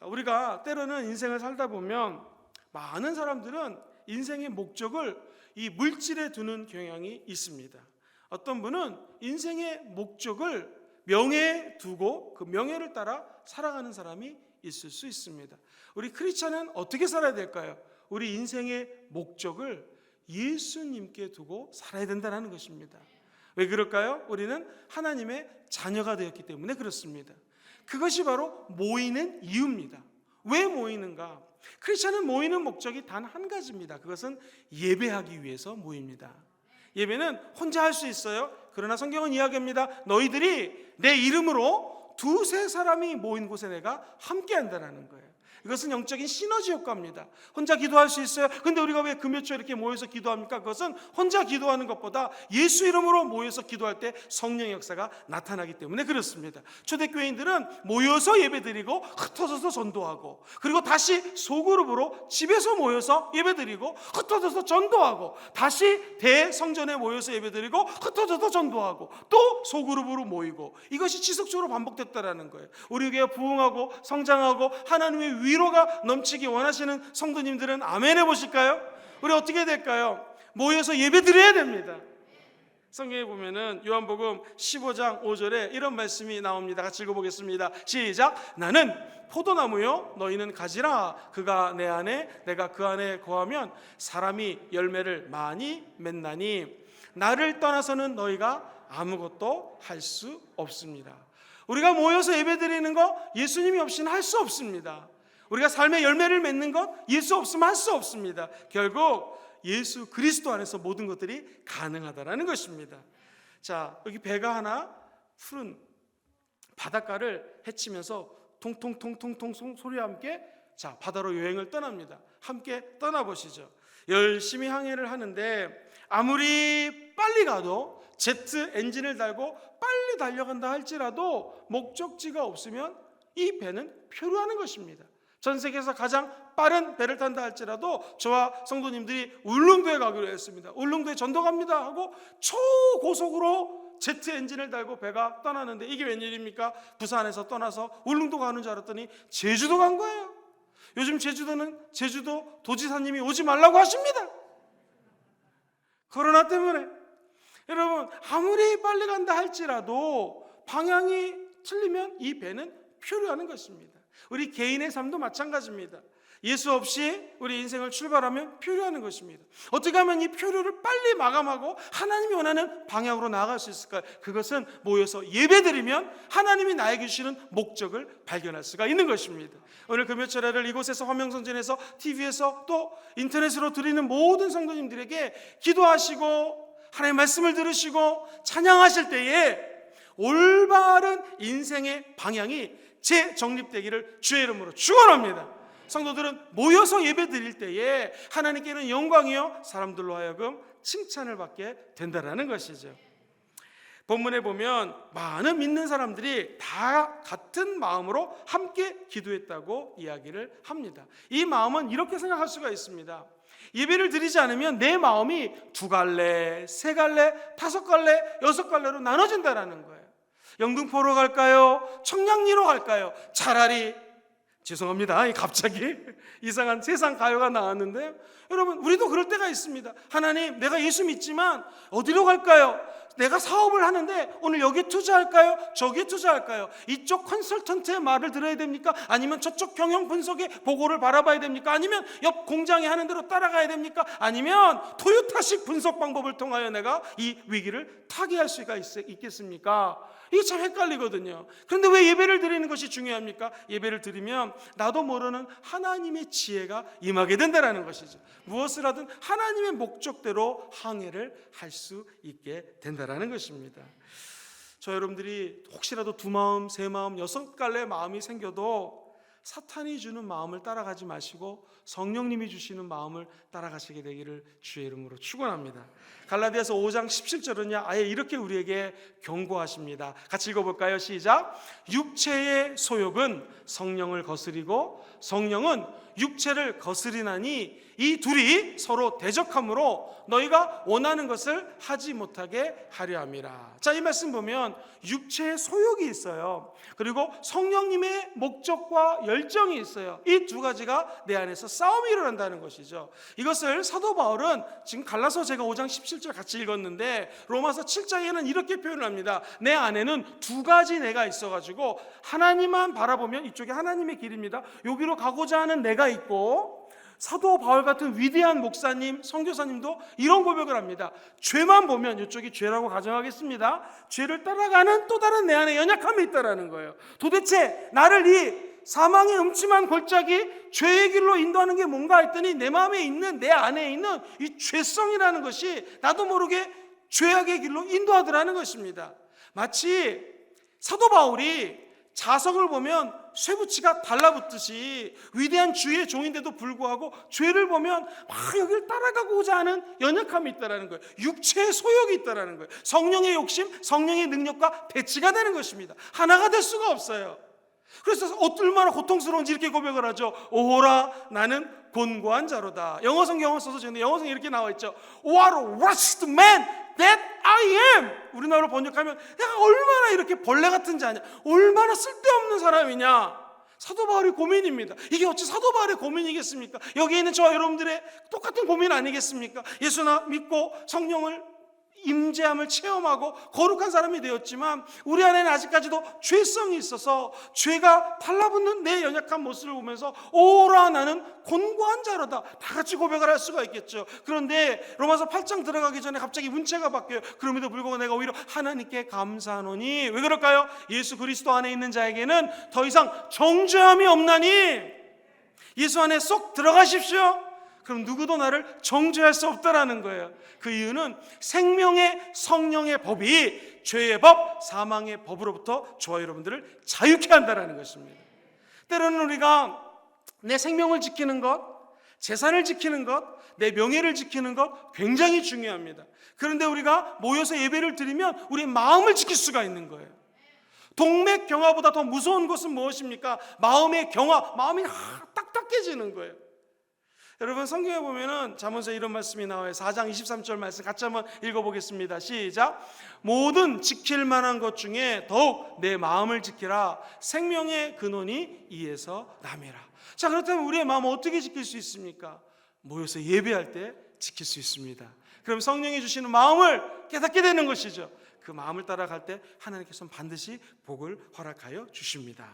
우리가 때로는 인생을 살다 보면 많은 사람들은 인생의 목적을 이 물질에 두는 경향이 있습니다. 어떤 분은 인생의 목적을 명예에 두고 그 명예를 따라 살아가는 사람이 있을 수 있습니다. 우리 크리스찬은 어떻게 살아야 될까요? 우리 인생의 목적을 예수님께 두고 살아야 된다는 것입니다. 왜 그럴까요? 우리는 하나님의 자녀가 되었기 때문에 그렇습니다. 그것이 바로 모이는 이유입니다. 왜 모이는가? 크리스찬은 모이는 목적이 단 한 가지입니다. 그것은 예배하기 위해서 모입니다. 예배는 혼자 할 수 있어요. 그러나 성경은 이야기합니다. 너희들이 내 이름으로 두세 사람이 모인 곳에 내가 함께 한다는 거예요. 이것은 영적인 시너지 효과입니다. 혼자 기도할 수 있어요. 근데 우리가 왜 금요초에 이렇게 모여서 기도합니까? 그것은 혼자 기도하는 것보다 예수 이름으로 모여서 기도할 때 성령의 역사가 나타나기 때문에 그렇습니다. 초대교회인들은 모여서 예배드리고 흩어져서 전도하고, 그리고 다시 소그룹으로 집에서 모여서 예배드리고 흩어져서 전도하고, 다시 대성전에 모여서 예배드리고 흩어져서 전도하고, 또 소그룹으로 모이고, 이것이 지속적으로 반복됐다라는 거예요. 우리 교회가 부흥하고 성장하고 하나님의 위로가 넘치기 원하시는 성도님들은 아멘 해보실까요? 우리 어떻게 될까요? 모여서 예배 드려야 됩니다. 성경에 보면은 요한복음 15장 5절에 이런 말씀이 나옵니다. 같이 읽어보겠습니다. 시작. 나는 포도나무요 너희는 가지라. 그가 내 안에 내가 그 안에 거하면 사람이 열매를 많이 맺나니 나를 떠나서는 너희가 아무것도 할 수 없습니다. 우리가 모여서 예배 드리는 거 예수님이 없이는 할 수 없습니다. 우리가 삶의 열매를 맺는 것 예수 없으면 할 수 없습니다. 결국 예수 그리스도 안에서 모든 것들이 가능하다라는 것입니다. 자, 여기 배가 하나 푸른 바닷가를 헤치면서 통통통통통 소리와 함께 자, 바다로 여행을 떠납니다. 함께 떠나보시죠. 열심히 항해를 하는데 아무리 빨리 가도 제트 엔진을 달고 빨리 달려간다 할지라도 목적지가 없으면 이 배는 표류하는 것입니다. 전 세계에서 가장 빠른 배를 탄다 할지라도 저와 성도님들이 울릉도에 가기로 했습니다. 울릉도에 전도 갑니다 하고 초고속으로 제트 엔진을 달고 배가 떠나는데 이게 웬일입니까? 부산에서 떠나서 울릉도 가는 줄 알았더니 제주도 간 거예요. 요즘 제주도 도지사님이 오지 말라고 하십니다. 코로나 때문에. 여러분, 아무리 빨리 간다 할지라도 방향이 틀리면 이 배는 표류하는 것입니다. 우리 개인의 삶도 마찬가지입니다. 예수 없이 우리 인생을 출발하면 표류하는 것입니다. 어떻게 하면 이 표류를 빨리 마감하고 하나님이 원하는 방향으로 나아갈 수 있을까요? 그것은 모여서 예배드리면 하나님이 나에게 주시는 목적을 발견할 수가 있는 것입니다. 오늘 금요철회를 이곳에서 화명성전에서 TV에서 또 인터넷으로 드리는 모든 성도님들에게 기도하시고 하나님의 말씀을 들으시고 찬양하실 때에 올바른 인생의 방향이 재정립되기를 주의 이름으로 축원합니다. 성도들은 모여서 예배 드릴 때에 하나님께는 영광이요 사람들로 하여금 칭찬을 받게 된다는 것이죠. 본문에 보면 많은 믿는 사람들이 다 같은 마음으로 함께 기도했다고 이야기를 합니다. 이 마음은 이렇게 생각할 수가 있습니다. 예배를 드리지 않으면 내 마음이 2갈래, 3갈래, 5갈래, 6갈래로 나눠진다는 거예요. 영등포로 갈까요? 청량리로 갈까요? 차라리 죄송합니다. 갑자기 이상한 세상 가요가 나왔는데 여러분 우리도 그럴 때가 있습니다. 하나님 내가 예수 믿지만 어디로 갈까요? 내가 사업을 하는데 오늘 여기에 투자할까요? 저기에 투자할까요? 이쪽 컨설턴트의 말을 들어야 됩니까? 아니면 저쪽 경영 분석의 보고를 바라봐야 됩니까? 아니면 옆 공장이 하는 대로 따라가야 됩니까? 아니면 토요타식 분석 방법을 통하여 내가 이 위기를 타개할 수가 있겠습니까? 이게 참 헷갈리거든요. 그런데 왜 예배를 드리는 것이 중요합니까? 예배를 드리면 나도 모르는 하나님의 지혜가 임하게 된다는 것이죠. 무엇을 하든 하나님의 목적대로 항해를 할 수 있게 된다는 것입니다. 저 여러분들이 혹시라도 2마음, 3마음, 6갈래 마음이 생겨도 사탄이 주는 마음을 따라가지 마시고 성령님이 주시는 마음을 따라가시게 되기를 주의 이름으로 축원합니다. 갈라디아서 5장 17절은요 아예 이렇게 우리에게 경고하십니다. 같이 읽어볼까요? 시작. 육체의 소욕은 성령을 거스리고 성령은 육체를 거스리나니 이 둘이 서로 대적함으로 너희가 원하는 것을 하지 못하게 하려 함이라. 자, 이 말씀 보면 육체의 소욕이 있어요. 그리고 성령님의 목적과 열정이 있어요. 이 두 가지가 내 안에서 싸움이 일어난다는 것이죠. 이것을 사도 바울은 지금 갈라서 제가 5장 17절 같이 읽었는데 로마서 7장에는 이렇게 표현을 합니다. 내 안에는 2가지 내가 있어가지고 하나님만 바라보면 이쪽이 하나님의 길입니다. 여기로 가고자 하는 내가 있고 사도 바울 같은 위대한 목사님, 선교사님도 이런 고백을 합니다. 죄만 보면, 이쪽이 죄라고 가정하겠습니다. 죄를 따라가는 또 다른 내 안에 연약함이 있다라는 거예요. 도대체 나를 이 사망의 음침한 골짜기, 죄의 길로 인도하는 게 뭔가 했더니 내 마음에 있는, 내 안에 있는 이 죄성이라는 것이 나도 모르게 죄악의 길로 인도하더라는 것입니다. 마치 사도 바울이 자석을 보면 쇠붙이가 달라붙듯이 위대한 주의 종인데도 불구하고 죄를 보면 막 여기를 따라가고자 하는 연약함이 있다는 거예요. 육체의 소욕이 있다는 거예요. 성령의 욕심, 성령의 능력과 배치가 되는 것입니다. 하나가 될 수가 없어요. 그래서 얼마나 고통스러운지 이렇게 고백을 하죠. 오호라 나는 곤고한 자로다. 영어 성경을 써서 저는 영어 성경에 이렇게 나와 있죠. What a wretched man that I am. 우리나라로 번역하면 내가 얼마나 이렇게 벌레 같은 자냐, 얼마나 쓸데없는 사람이냐. 사도 바울의 고민입니다. 이게 어찌 사도 바울의 고민이겠습니까? 여기 있는 저와 여러분들의 똑같은 고민 아니겠습니까? 예수나 믿고 성령을 임재함을 체험하고 거룩한 사람이 되었지만 우리 안에는 아직까지도 죄성이 있어서 죄가 달라붙는 내 연약한 모습을 보면서 오라 나는 곤고한 자로다, 다 같이 고백을 할 수가 있겠죠. 그런데 로마서 8장 들어가기 전에 갑자기 문체가 바뀌어요. 그럼에도 불구하고 내가 오히려 하나님께 감사하노니. 왜 그럴까요? 예수 그리스도 안에 있는 자에게는 더 이상 정죄함이 없나니. 예수 안에 쏙 들어가십시오. 그럼 누구도 나를 정죄할 수 없다라는 거예요. 그 이유는 생명의 성령의 법이 죄의 법, 사망의 법으로부터 저와 여러분들을 자유케 한다라는 것입니다. 때로는 우리가 내 생명을 지키는 것, 재산을 지키는 것, 내 명예를 지키는 것 굉장히 중요합니다. 그런데 우리가 모여서 예배를 드리면 우리의 마음을 지킬 수가 있는 거예요. 동맥 경화보다 더 무서운 것은 무엇입니까? 마음의 경화, 마음이 딱딱해지는 거예요. 여러분 성경에 보면은 잠언서에 이런 말씀이 나와요. 4장 23절 말씀 같이 한번 읽어보겠습니다. 시작. 모든 지킬 만한 것 중에 더욱 내 마음을 지키라. 생명의 근원이 이에서 남이라. 자, 그렇다면 우리의 마음을 어떻게 지킬 수 있습니까? 모여서 예배할 때 지킬 수 있습니다. 그럼 성령이 주시는 마음을 깨닫게 되는 것이죠. 그 마음을 따라갈 때 하나님께서는 반드시 복을 허락하여 주십니다.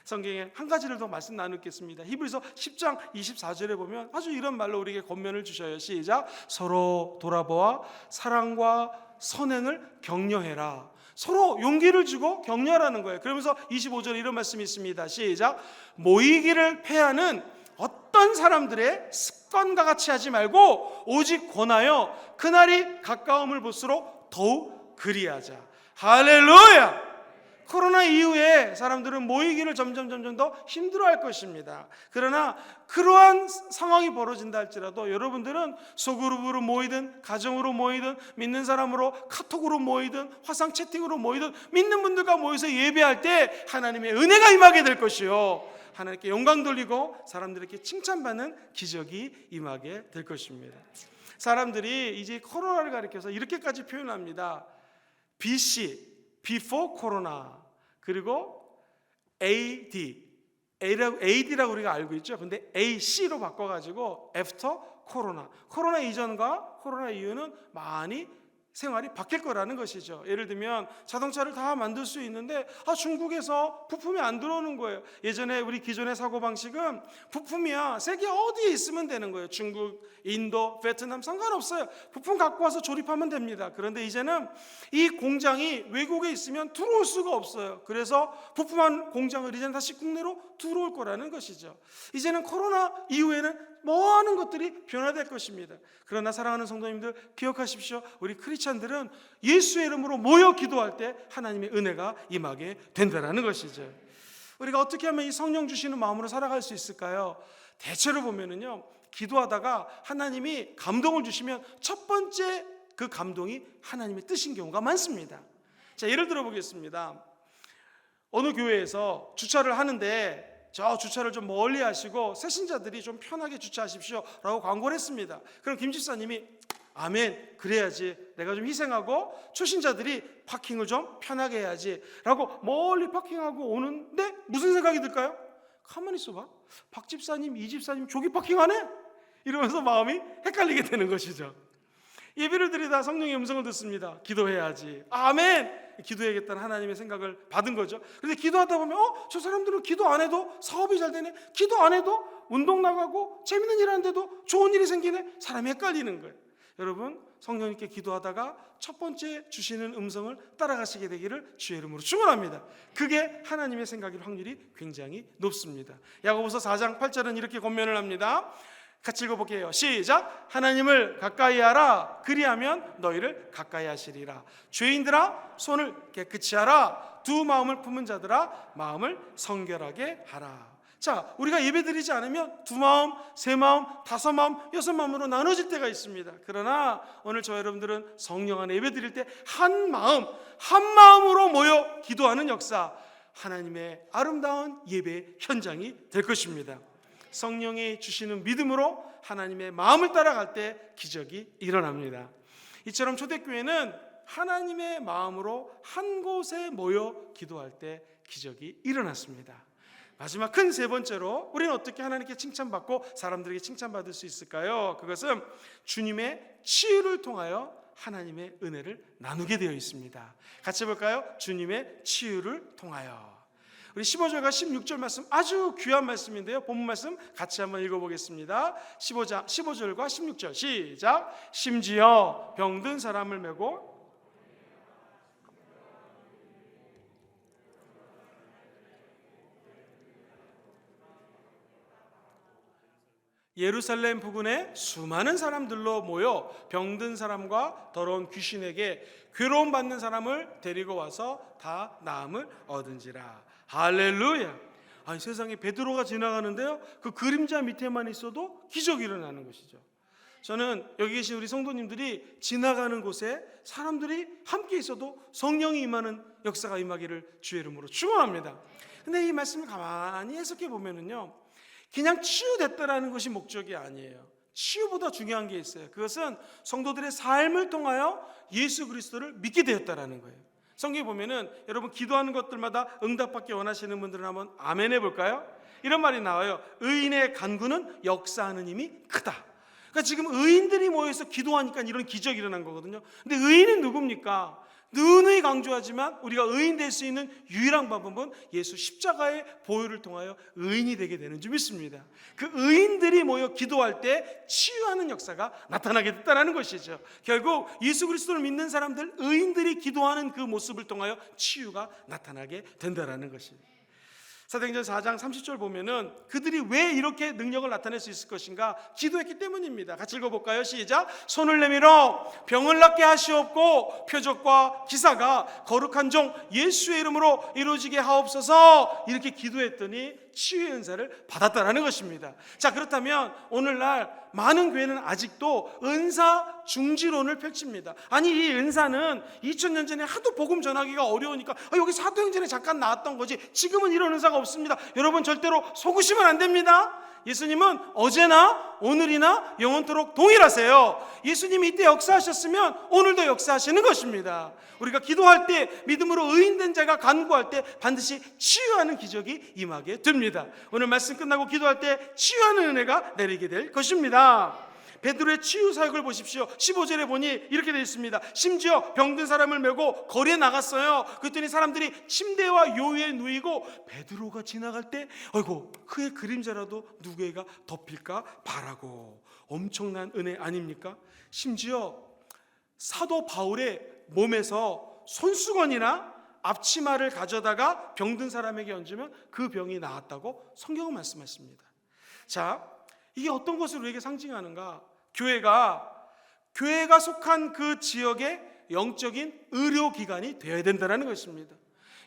성경에 한 가지를 더 말씀 나누겠습니다. 히브리서 10장 24절에 보면 아주 이런 말로 우리에게 권면을 주셔요. 시작. 서로 돌아보아 사랑과 선행을 격려해라. 서로 용기를 주고 격려하라는 거예요. 그러면서 25절에 이런 말씀이 있습니다. 시작. 모이기를 패하는 어떤 사람들의 습관과 같이 하지 말고 오직 권하여 그날이 가까움을 볼수록 더욱 그리하자. 할렐루야. 코로나 이후에 사람들은 모이기를 점점 더 힘들어할 것입니다. 그러나 그러한 상황이 벌어진다 할지라도 여러분들은 소그룹으로 모이든 가정으로 모이든 믿는 사람으로 카톡으로 모이든 화상 채팅으로 모이든 믿는 분들과 모여서 예배할 때 하나님의 은혜가 임하게 될 것이요, 하나님께 영광 돌리고 사람들에게 칭찬받는 기적이 임하게 될 것입니다. 사람들이 이제 코로나를 가리켜서 이렇게까지 표현합니다. BC, Before Corona, 그리고 AD라고 우리가 알고 있죠. 근데 AC로 바꿔가지고 After Corona, 코로나 이전과 코로나 이후는 많이 생활이 바뀔 거라는 것이죠. 예를 들면 자동차를 다 만들 수 있는데 중국에서 부품이 안 들어오는 거예요. 예전에 우리 기존의 사고방식은 부품이야 세계 어디에 있으면 되는 거예요. 중국, 인도, 베트남 상관없어요. 부품 갖고 와서 조립하면 됩니다. 그런데 이제는 이 공장이 외국에 있으면 들어올 수가 없어요. 그래서 부품한 공장을 이제는 다시 국내로 들어올 거라는 것이죠. 이제는 코로나 이후에는 많은 것들이 변화될 것입니다. 그러나 사랑하는 성도님들 기억하십시오. 우리 크리스찬들은 예수의 이름으로 모여 기도할 때 하나님의 은혜가 임하게 된다는 것이죠. 우리가 어떻게 하면 이 성령 주시는 마음으로 살아갈 수 있을까요? 대체로 보면은요, 기도하다가 하나님이 감동을 주시면 첫 번째 그 감동이 하나님의 뜻인 경우가 많습니다. 자, 예를 들어 보겠습니다. 어느 교회에서 주차를 하는데 저 주차를 좀 멀리 하시고 새신자들이 좀 편하게 주차하십시오 라고 광고를 했습니다. 그럼 김 집사님이 아멘, 그래야지, 내가 좀 희생하고 초신자들이 파킹을 좀 편하게 해야지 라고 멀리 파킹하고 오는데 무슨 생각이 들까요? 가만히 있어봐, 박 집사님, 이 집사님 저기 파킹하네? 이러면서 마음이 헷갈리게 되는 것이죠. 예배를 드리다 성령의 음성을 듣습니다. 기도해야지, 아멘, 기도해야겠다는 하나님의 생각을 받은 거죠. 그런데 기도하다 보면 저 사람들은 기도 안 해도 사업이 잘 되네, 기도 안 해도 운동 나가고 재밌는 일 하는데도 좋은 일이 생기네. 사람이 헷갈리는 거예요. 여러분, 성령님께 기도하다가 첫 번째 주시는 음성을 따라가시게 되기를 주의 이름으로 축원합니다. 그게 하나님의 생각일 확률이 굉장히 높습니다. 야고보서 4장 8절은 이렇게 권면을 합니다. 같이 읽어볼게요. 시작. 하나님을 가까이 하라. 그리하면 너희를 가까이 하시리라. 죄인들아 손을 깨끗이 하라. 두 마음을 품은 자들아 마음을 성결하게 하라. 자, 우리가 예배드리지 않으면 두 마음, 세 마음, 다섯 마음, 여섯 마음으로 나눠질 때가 있습니다. 그러나 오늘 저와 여러분들은 성령 안에 예배드릴 때 한 마음, 한 마음으로 모여 기도하는 역사, 하나님의 아름다운 예배 현장이 될 것입니다. 성령이 주시는 믿음으로 하나님의 마음을 따라갈 때 기적이 일어납니다. 이처럼 초대교회는 하나님의 마음으로 한 곳에 모여 기도할 때 기적이 일어났습니다. 마지막 큰 세 번째로 우리는 어떻게 하나님께 칭찬받고 사람들에게 칭찬받을 수 있을까요? 그것은 주님의 치유를 통하여 하나님의 은혜를 나누게 되어 있습니다. 같이 볼까요? 주님의 치유를 통하여. 우리 15절과 16절 말씀 아주 귀한 말씀인데요. 본문 말씀 같이 한번 읽어보겠습니다. 15절과 16절 시작. 심지어 병든 사람을 메고 예루살렘 부근에 수많은 사람들로 모여 병든 사람과 더러운 귀신에게 괴로움 받는 사람을 데리고 와서 다 나음을 얻은지라. 할렐루야. 아니, 세상에 베드로가 지나가는데요, 그 그림자 밑에만 있어도 기적이 일어나는 것이죠. 저는 여기 계신 우리 성도님들이 지나가는 곳에 사람들이 함께 있어도 성령이 임하는 역사가 임하기를 주의 이름으로 축원합니다. 근데 이 말씀을 가만히 해석해 보면은요, 그냥 치유됐다라는 것이 목적이 아니에요. 치유보다 중요한 게 있어요. 그것은 성도들의 삶을 통하여 예수 그리스도를 믿게 되었다라는 거예요. 성경에 보면은 여러분 기도하는 것들마다 응답받기 원하시는 분들은 한번 아멘 해볼까요? 이런 말이 나와요. 의인의 간구는 역사하는 힘이 크다. 그러니까 지금 의인들이 모여서 기도하니까 이런 기적이 일어난 거거든요. 근데 의인은 누굽니까? 누누이 강조하지만 우리가 의인 될 수 있는 유일한 방법은 예수 십자가의 보혈을 통하여 의인이 되게 되는 줄 믿습니다. 그 의인들이 모여 기도할 때 치유하는 역사가 나타나게 됐다는 것이죠. 결국 예수 그리스도를 믿는 사람들, 의인들이 기도하는 그 모습을 통하여 치유가 나타나게 된다는 것입니다. 사도행전 4장 30절 보면은 그들이 왜 이렇게 능력을 나타낼 수 있을 것인가? 기도했기 때문입니다. 같이 읽어볼까요? 시작. 손을 내밀어 병을 낫게 하시옵고 표적과 기사가 거룩한 종 예수의 이름으로 이루어지게 하옵소서. 이렇게 기도했더니 치유의 은사를 받았다라는 것입니다. 자, 그렇다면 오늘날 많은 교회는 아직도 은사 중지론을 펼칩니다. 아니, 이 은사는 2000년 전에 하도 복음 전하기가 어려우니까 여기 사도행전에 잠깐 나왔던 거지 지금은 이런 은사가 없습니다. 여러분 절대로 속으시면 안 됩니다. 예수님은 어제나 오늘이나 영원토록 동일하세요. 예수님이 이때 역사하셨으면 오늘도 역사하시는 것입니다. 우리가 기도할 때 믿음으로 의인된 자가 간구할 때 반드시 치유하는 기적이 임하게 됩니다. 오늘 말씀 끝나고 기도할 때 치유하는 은혜가 내리게 될 것입니다. 베드로의 치유 사역을 보십시오. 15절에 보니 이렇게 되어 있습니다. 심지어 병든 사람을 메고 거리에 나갔어요. 그랬더니 사람들이 침대와 요위에 누이고 베드로가 지나갈 때 아이고 그의 그림자라도 누구에게 덮일까 바라고. 엄청난 은혜 아닙니까? 심지어 사도 바울의 몸에서 손수건이나 앞치마를 가져다가 병든 사람에게 얹으면 그 병이 나았다고 성경은 말씀하십니다. 자, 이게 어떤 것을 우리에게 상징하는가? 교회가 속한 그 지역의 영적인 의료기관이 되어야 된다는 것입니다.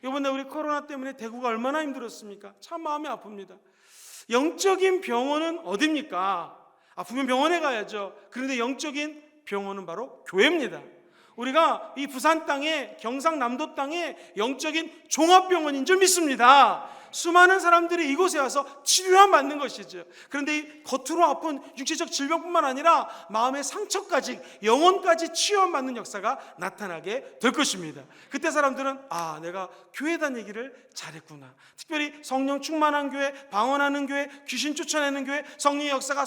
이번에 우리 코로나 때문에 대구가 얼마나 힘들었습니까? 참 마음이 아픕니다. 영적인 병원은 어디입니까? 아프면 병원에 가야죠. 그런데 영적인 병원은 바로 교회입니다. 우리가 이 부산 땅에, 경상남도 땅에 영적인 종합병원인 줄 믿습니다. 수많은 사람들이 이곳에 와서 치료만 받는 것이죠. 그런데 이 겉으로 아픈 육체적 질병뿐만 아니라 마음의 상처까지, 영혼까지 치유받는 역사가 나타나게 될 것입니다. 그때 사람들은 내가 교회 다니기를 잘했구나. 특별히 성령 충만한 교회, 방언하는 교회, 귀신 쫓아내는 교회, 성령의 역사가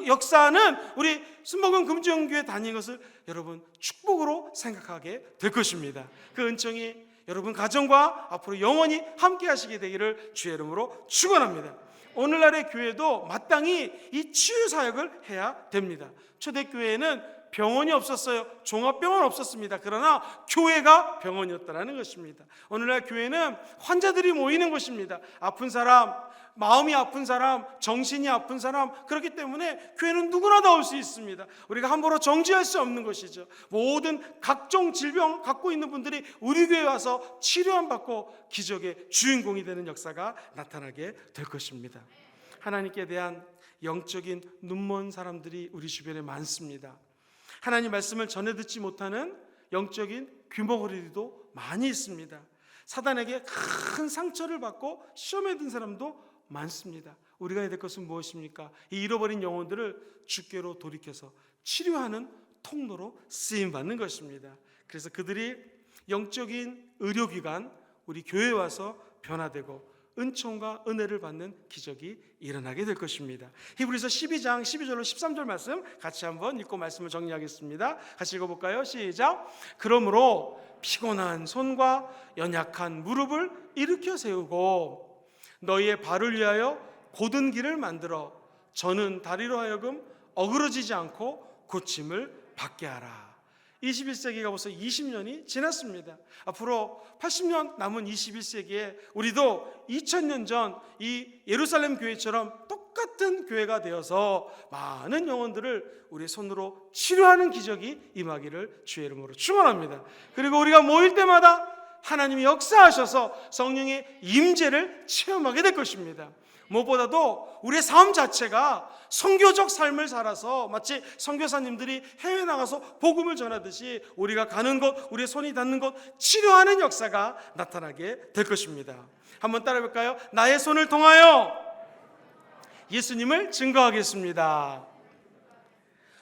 역사하는 우리 순복음 금주영교회 다니는 것을 여러분 축복으로 생각하게 될 것입니다. 그 은총이 여러분 가정과 앞으로 영원히 함께 하시게 되기를 주의 이름으로 축원합니다. 오늘날의 교회도 마땅히 이 치유 사역을 해야 됩니다. 초대교회에는 병원이 없었어요. 종합병원 없었습니다. 그러나 교회가 병원이었다는 것입니다. 오늘날 교회는 환자들이 모이는 곳입니다. 아픈 사람, 마음이 아픈 사람, 정신이 아픈 사람, 그렇기 때문에 교회는 누구나 다 올 수 있습니다. 우리가 함부로 정지할 수 없는 것이죠. 모든 각종 질병 갖고 있는 분들이 우리 교회에 와서 치료함 받고 기적의 주인공이 되는 역사가 나타나게 될 것입니다. 하나님께 대한 영적인 눈먼 사람들이 우리 주변에 많습니다. 하나님 말씀을 전해 듣지 못하는 영적인 귀머거리도 많이 있습니다. 사단에게 큰 상처를 받고 시험에 든 사람도 많습니다. 우리가 해야 될 것은 무엇입니까? 이 잃어버린 영혼들을 주께로 돌이켜서 치료하는 통로로 쓰임받는 것입니다. 그래서 그들이 영적인 의료기관, 우리 교회에 와서 변화되고 은총과 은혜를 받는 기적이 일어나게 될 것입니다. 히브리서 12장 12절로 13절 말씀 같이 한번 읽고 말씀을 정리하겠습니다. 같이 읽어볼까요? 시작. 그러므로 피곤한 손과 연약한 무릎을 일으켜 세우고 너희의 발을 위하여 곧은 길을 만들어 저는 다리로 하여금 어그러지지 않고 고침을 받게 하라. 21세기가 벌써 20년이 지났습니다. 앞으로 80년 남은 21세기에 우리도 2000년 전 이 예루살렘 교회처럼 똑같은 교회가 되어서 많은 영혼들을 우리 손으로 치료하는 기적이 임하기를 주의 이름으로 축원합니다. 그리고 우리가 모일 때마다 하나님이 역사하셔서 성령의 임재를 체험하게 될 것입니다. 무엇보다도 우리의 삶 자체가 선교적 삶을 살아서 마치 선교사님들이 해외 나가서 복음을 전하듯이 우리가 가는 곳, 우리의 손이 닿는 곳 치료하는 역사가 나타나게 될 것입니다. 한번 따라해 볼까요? 나의 손을 통하여 예수님을 증거하겠습니다.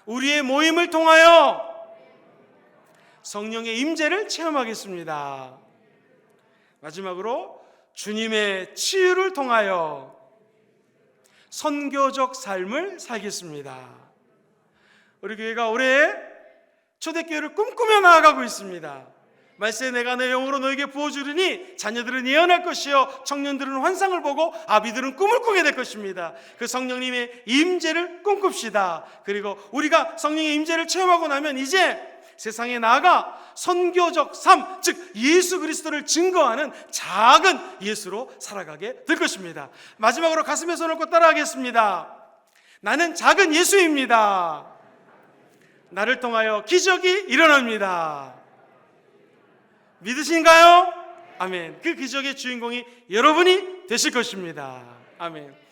우리의 모임을 통하여 성령의 임재를 체험하겠습니다. 마지막으로 주님의 치유를 통하여 선교적 삶을 살겠습니다. 우리 교회가 올해 초대교회를 꿈꾸며 나아가고 있습니다. 말세에 내가 내 영으로 너에게 부어주리니 자녀들은 예언할 것이요 청년들은 환상을 보고 아비들은 꿈을 꾸게 될 것입니다. 그 성령님의 임재를 꿈꿉시다. 그리고 우리가 성령의 임재를 체험하고 나면 이제 세상에 나아가 선교적 삶, 즉 예수 그리스도를 증거하는 작은 예수로 살아가게 될 것입니다. 마지막으로 가슴에 손을 얹고 따라하겠습니다. 나는 작은 예수입니다. 나를 통하여 기적이 일어납니다. 믿으신가요? 아멘. 그 기적의 주인공이 여러분이 되실 것입니다. 아멘.